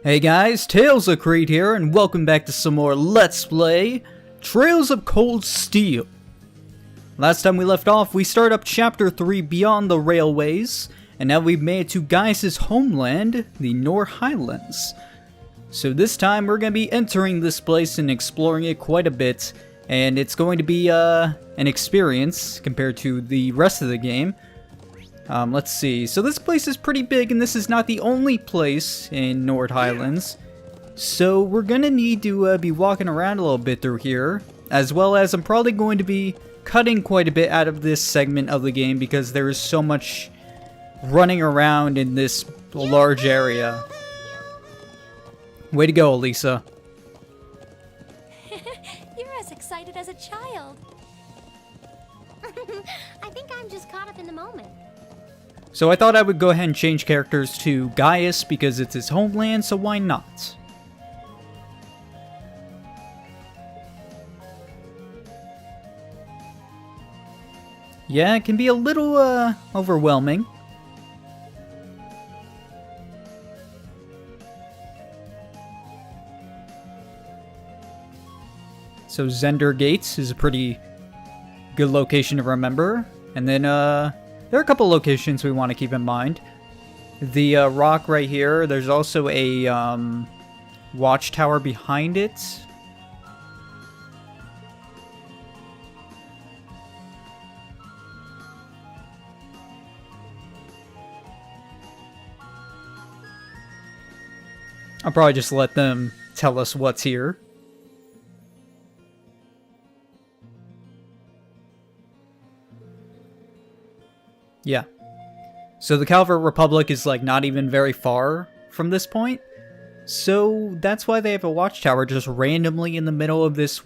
Hey guys, Tales of Creed here, and welcome back to some more Let's Play Trails of Cold Steel. Last time we left off, we started up Chapter 3 Beyond the Railways, and now we've made it to Gaius' homeland, the Highlands. So this time we're going to be entering this place and exploring it quite a bit, and it's going to be an experience compared to the rest of the game. Let's see. So this place is pretty big, and this is not the only place in Highlands. So we're gonna need to be walking around a little bit through here, as well as I'm probably going to be cutting quite a bit out of this segment of the game because there is so much running around in this large area. Way to go, Elisa. You're as excited as a child. I think I'm just caught up in the moment. So I thought I would go ahead and change characters to Gaius because it's his homeland, so why not? Yeah, it can be a little overwhelming. So Zender Gates is a pretty good location to remember. And then there are a couple locations we want to keep in mind. The rock right here, there's also a watchtower behind it. I'll probably just let them tell us what's here. Yeah. So the Calvert Republic is like not even very far from this point. So that's why they have a watchtower just randomly in the middle of this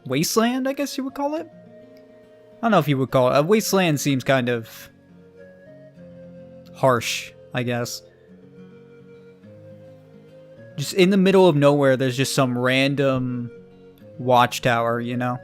wasteland, I guess you would call it. I don't know if you would call it. A wasteland seems kind of harsh, I guess. Just in the middle of nowhere, there's just some random watchtower, you know?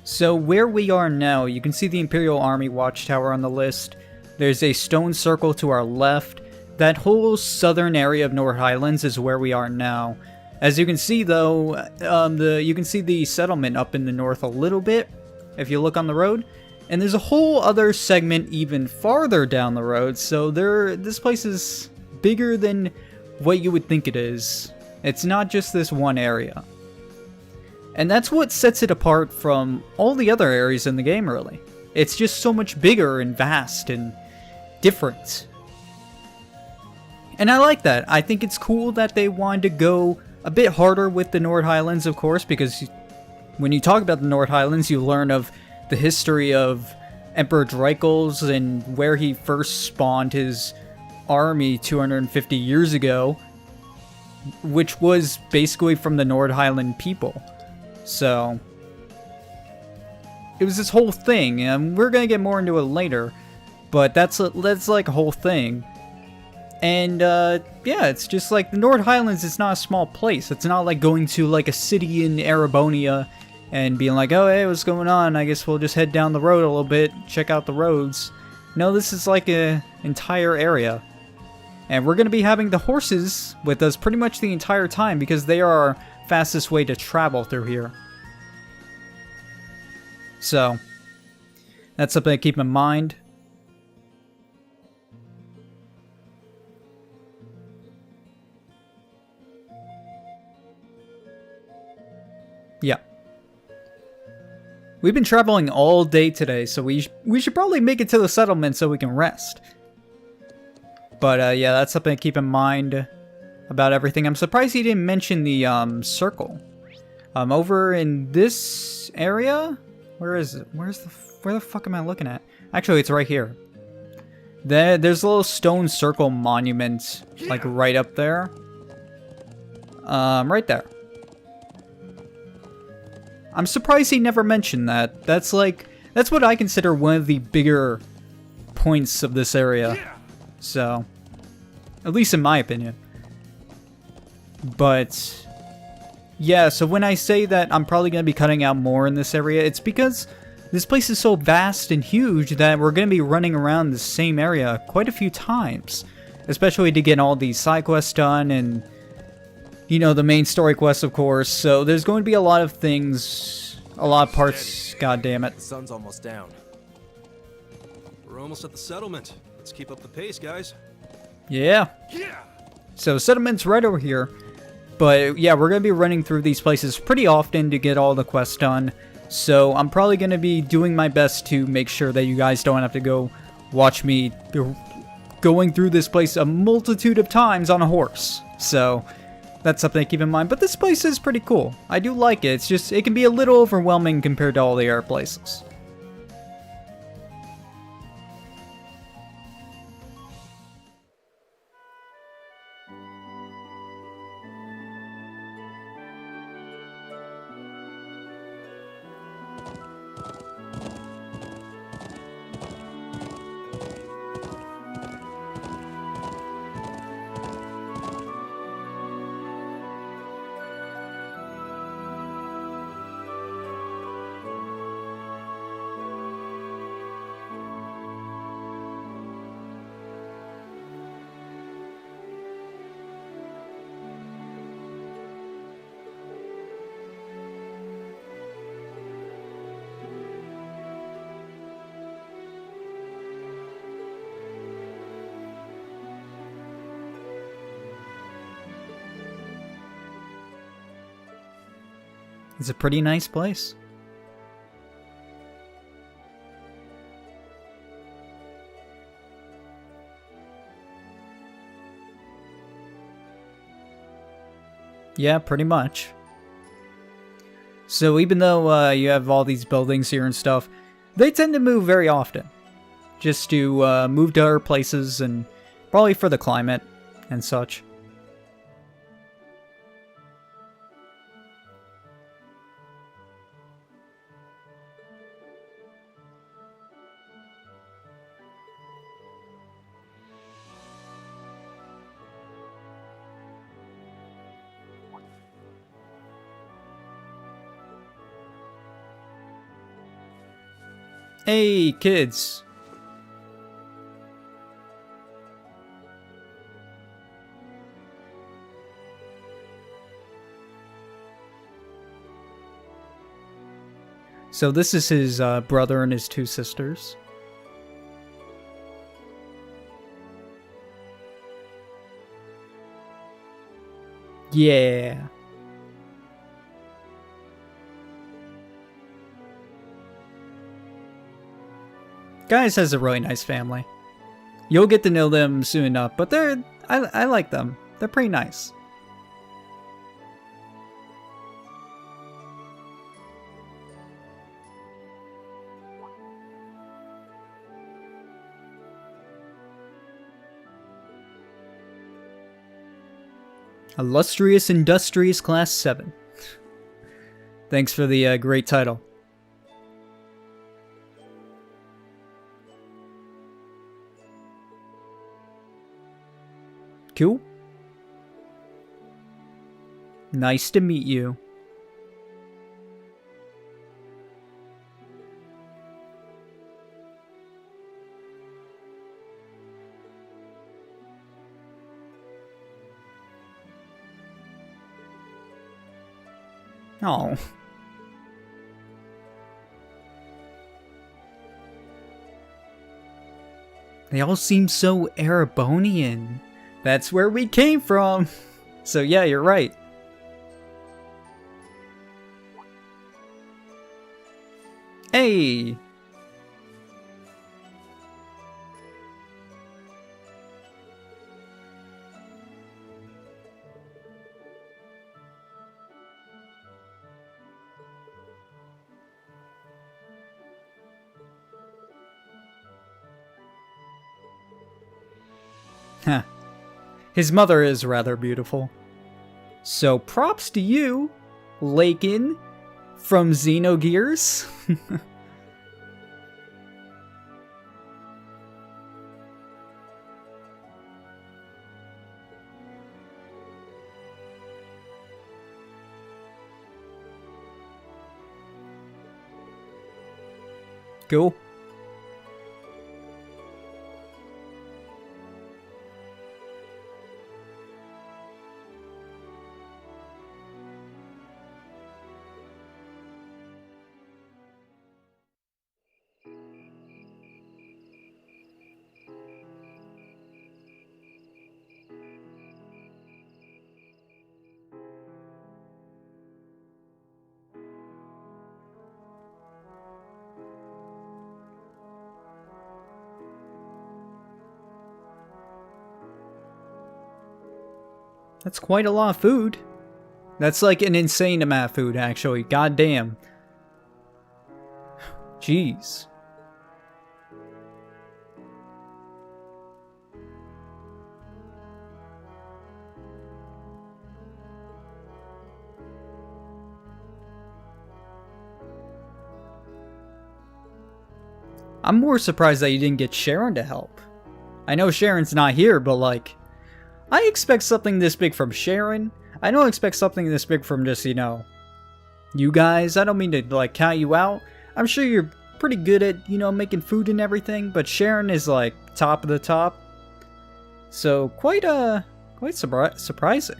So where we are now, you can see the Imperial Army watchtower on the list. There's a stone circle to our left. That whole southern area of Highlands is where we are now. As you can see though, you can see the settlement up in the north a little bit, if you look on the road. And there's a whole other segment even farther down the road, so this place is bigger than what you would think it is. It's not just this one area. And that's what sets it apart from all the other areas in the game, really. It's just so much bigger and vast and different. And I like that. I think it's cool that they wanted to go a bit harder with the Highlands, of course, because when you talk about the Highlands, you learn of the history of Emperor Drykels and where he first spawned his army 250 years ago, which was basically from the Highland people. So it was this whole thing, and we're gonna get more into it later, but that's like a whole thing. And yeah, it's just like the Highlands is not a small place. It's not like going to like a city in Erebonia and being like, oh hey, what's going on? I guess we'll just head down the road a little bit, check out the roads. No, this is like an entire area. And we're gonna be having the horses with us pretty much the entire time because they are our fastest way to travel through here. So that's something to keep in mind. Yeah. We've been traveling all day today, so we should probably make it to the settlement so we can rest. But yeah, that's something to keep in mind about everything. I'm surprised he didn't mention the circle. Over in this area, where is it? Where the fuck am I looking at? Actually, it's right here. There's a little stone circle monument, like right up there. Right there. I'm surprised he never mentioned that. That's what I consider one of the bigger points of this area. So, at least in my opinion. But, yeah, so when I say that I'm probably going to be cutting out more in this area, it's because this place is so vast and huge that we're going to be running around the same area quite a few times. Especially to get all these side quests done and, you know, the main story quests, of course. So there's going to be a lot of things, a lot of parts, god damn it. The sun's almost down. We're almost at the settlement. Let's keep up the pace, guys. Yeah. So settlement's right over here. But yeah, we're going to be running through these places pretty often to get all the quests done. So I'm probably going to be doing my best to make sure that you guys don't have to go watch me going through this place a multitude of times on a horse. So that's something to keep in mind. But this place is pretty cool. I do like it. It's just, it can be a little overwhelming compared to all the other places. It's a pretty nice place. Yeah, pretty much. So even though you have all these buildings here and stuff, they tend to move very often. Just to move to other places and probably for the climate and such. Hey, kids. So this is his brother and his two sisters. Yeah. Gaius has a really nice family. You'll get to know them soon enough, but I like them. They're pretty nice. Illustrious Industrious Class 7. Thanks for the great title. Cool. Nice to meet you. Oh. They all seem so Erebonian. That's where we came from. So yeah, you're right. Hey. Huh. His mother is rather beautiful. So props to you, Lakin from Xenogears. Cool. That's quite a lot of food. That's like an insane amount of food, actually. God damn. Jeez. I'm more surprised that you didn't get Sharon to help. I know Sharon's not here, but like, I expect something this big from Sharon. I don't expect something this big from just, you know, you guys. I don't mean to, like, count you out. I'm sure you're pretty good at, you know, making food and everything, but Sharon is, like, top of the top. So, quite surprising.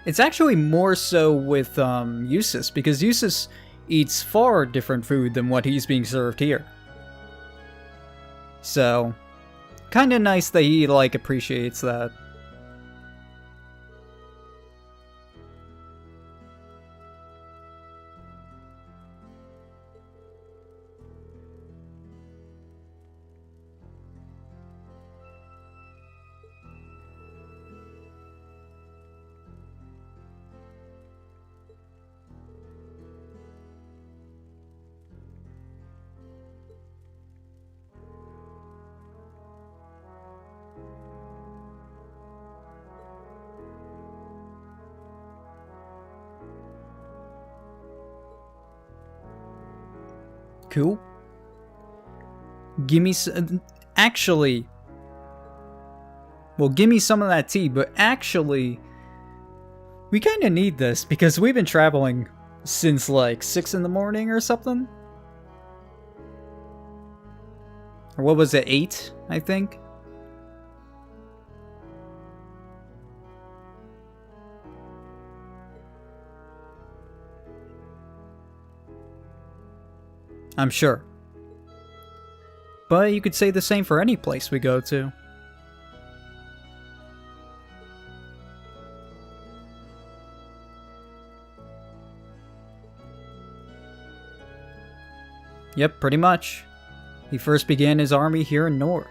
It's actually more so with Eustace, because Eustace eats far different food than what he's being served here. So, kind of nice that he, like, appreciates that. Cool. Gimme actually, well, gimme some of that tea, but actually, we kind of need this because we've been traveling since like 6 in the morning or something. Or what was it, 8, I think? I'm sure. But you could say the same for any place we go to. Yep, pretty much. He first began his army here in Nord.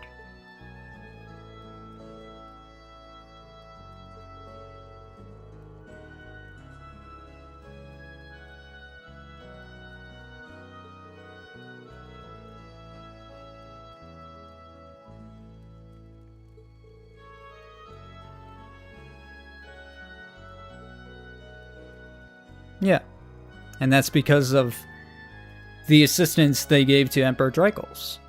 Yeah, and that's because of the assistance they gave to Emperor Dracos.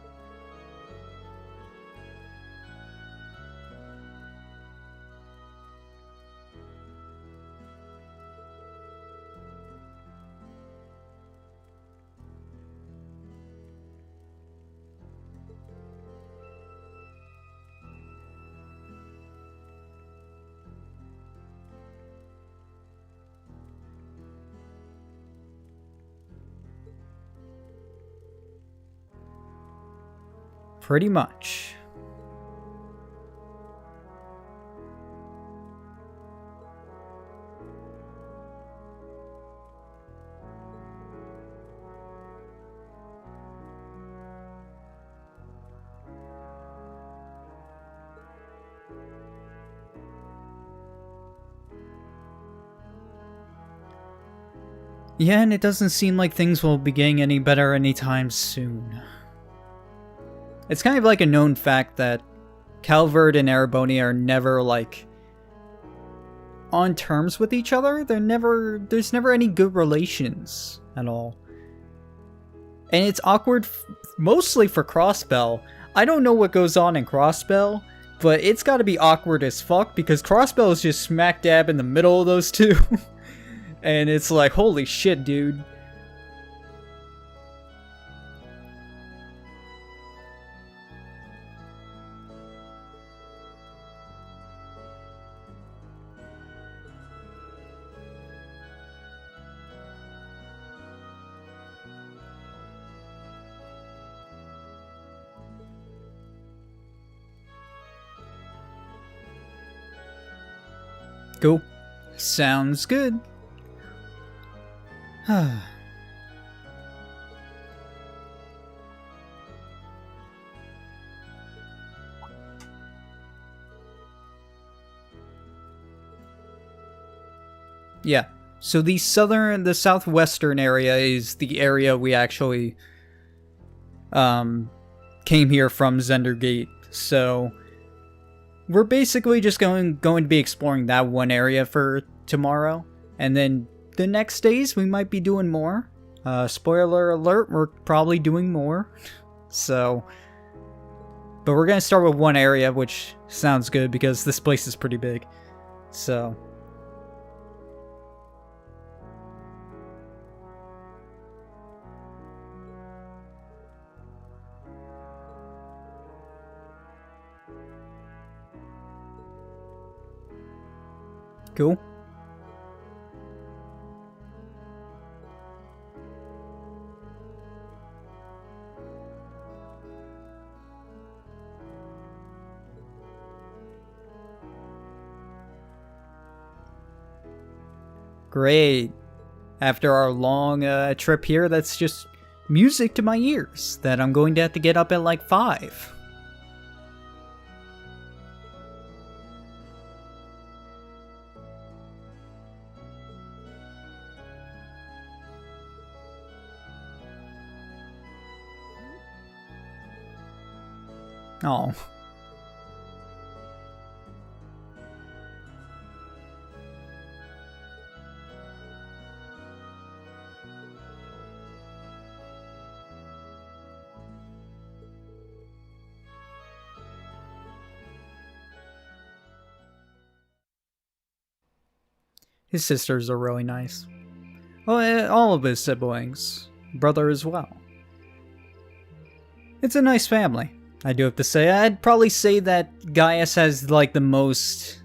Pretty much. Yeah, and it doesn't seem like things will be getting any better anytime soon. It's kind of like a known fact that Calvert and Ereboni are never, like, on terms with each other. There's never any good relations at all. And it's awkward mostly for Crossbell. I don't know what goes on in Crossbell, but it's gotta be awkward as fuck because Crossbell is just smack dab in the middle of those two. And it's like, holy shit, dude. Cool. Sounds good. Yeah. So the southwestern area is the area we actually came here from Zendergate. So we're basically just going to be exploring that one area for tomorrow, and then the next days we might be doing more. Spoiler alert, we're probably doing more. So, but we're gonna start with one area, which sounds good because this place is pretty big. So. Cool. Great. After our long trip here, that's just music to my ears that I'm going to have to get up at like 5. Oh. His sisters are really nice. Well, all of his siblings. Brother as well. It's a nice family, I do have to say. I'd probably say that Gaius has like the most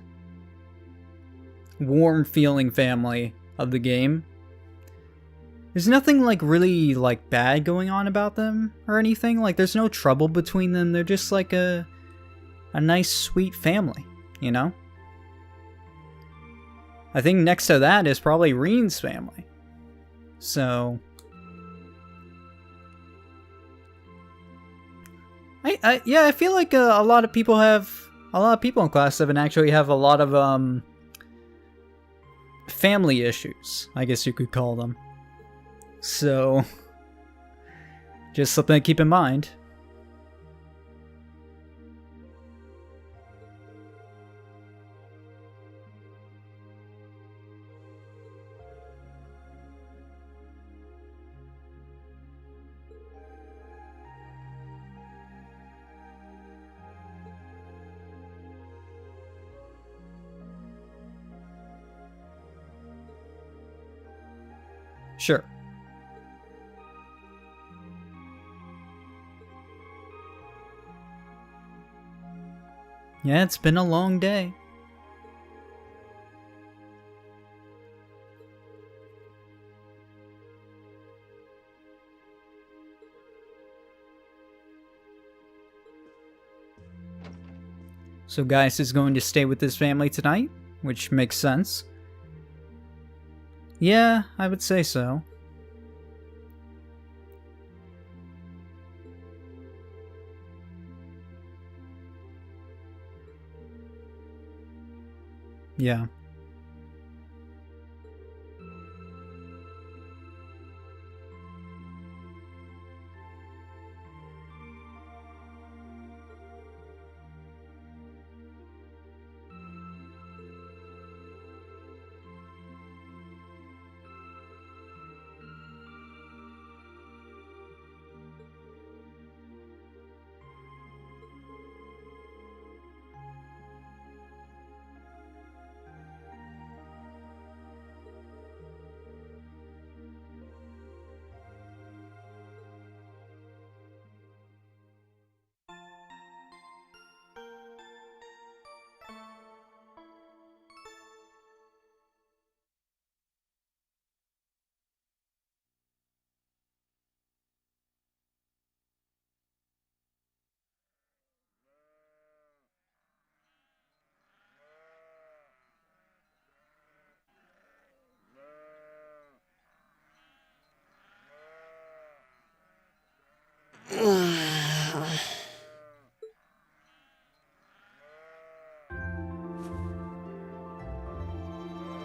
warm feeling family of the game. There's nothing like really like bad going on about them or anything. Like there's no trouble between them. They're just like a nice sweet family, you know? I think next to that is probably Reen's family. So I feel like a lot of people in Class 7 actually have a lot of family issues, I guess you could call them. So just something to keep in mind. Sure. Yeah, it's been a long day. So Gaius is going to stay with his family tonight, which makes sense. Yeah, I would say so. Yeah.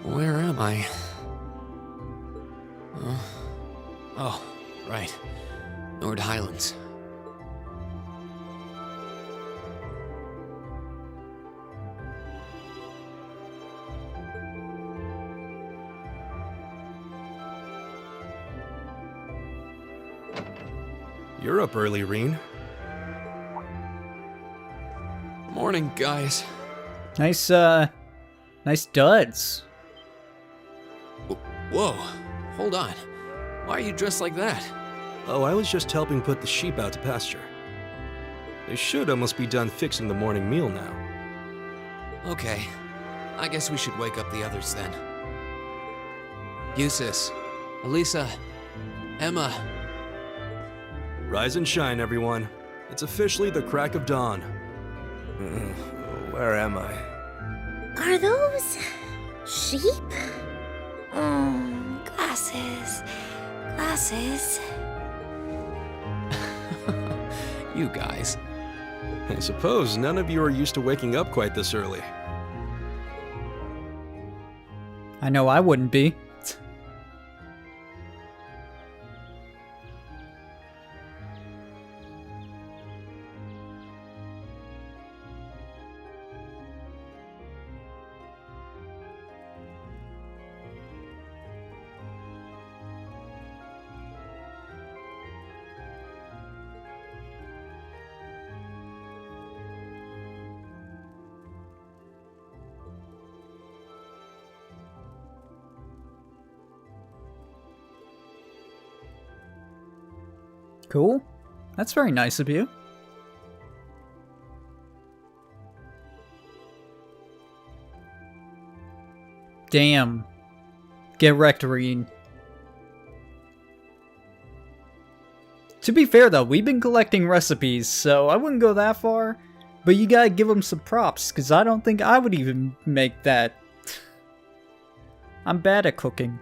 Where am I? Oh, right. Nord Highlands. You're up early, Reen. Morning, guys. Nice, nice duds. Whoa, hold on. Why are you dressed like that? Oh, I was just helping put the sheep out to pasture. They should almost be done fixing the morning meal now. Okay, I guess we should wake up the others then. Eustace, Elisa, Emma. Rise and shine, everyone. It's officially the crack of dawn. Where am I? Are those sheep? Glasses. Glasses. You guys. I suppose none of you are used to waking up quite this early. I know I wouldn't be. Cool. That's very nice of you. Damn. Get wrecked, Reen. To be fair though, we've been collecting recipes, so I wouldn't go that far. But you gotta give them some props, because I don't think I would even make that. I'm bad at cooking.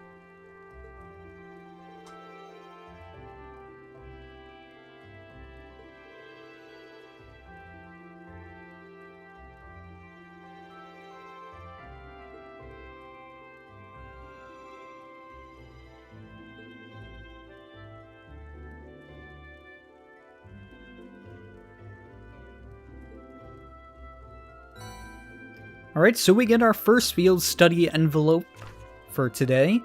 Alright, so we get our first field study envelope for today.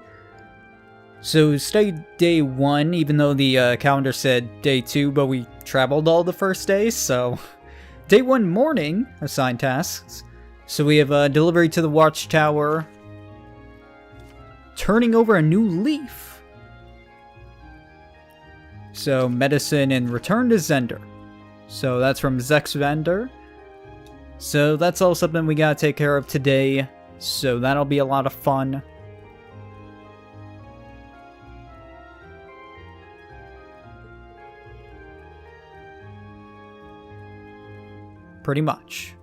So study day 1, even though the calendar said day 2, but we traveled all the first days, so... Day 1 morning, assigned tasks. So we have delivery to the watchtower. Turning over a new leaf. So medicine and return to Zender. So that's from Zex Vander. So that's all something we gotta take care of today, so that'll be a lot of fun. Pretty much.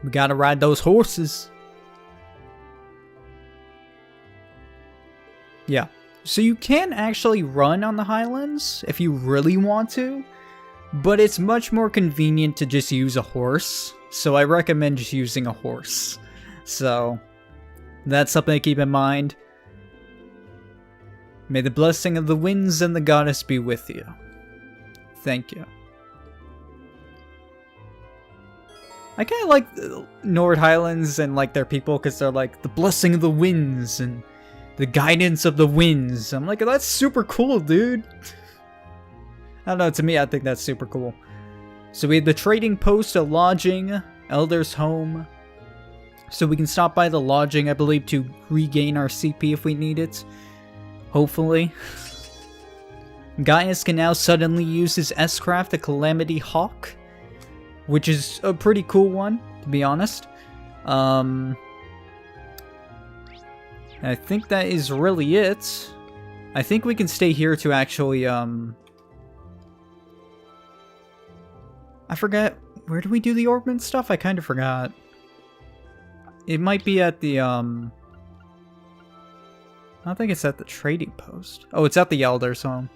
We gotta ride those horses. Yeah. So you can actually run on the Highlands if you really want to, but it's much more convenient to just use a horse. So I recommend just using a horse. So that's something to keep in mind. May the blessing of the winds and the goddess be with you. Thank you. I kind of like Nord Highlands and like their people because they're like the blessing of the winds and the guidance of the winds. I'm like, that's super cool, dude. I don't know, to me, I think that's super cool. So we have the trading post, a lodging, elder's home. So we can stop by the lodging, I believe, to regain our CP if we need it. Hopefully. Gaius can now suddenly use his S-Craft, the Calamity Hawk. which is a pretty cool one, to be honest. I think that is really it. I think we can stay here to actually, I forget, where do we do the orbment stuff? I kind of forgot. It might be at the, I don't think it's at the trading post. Oh, it's at the Elder's home.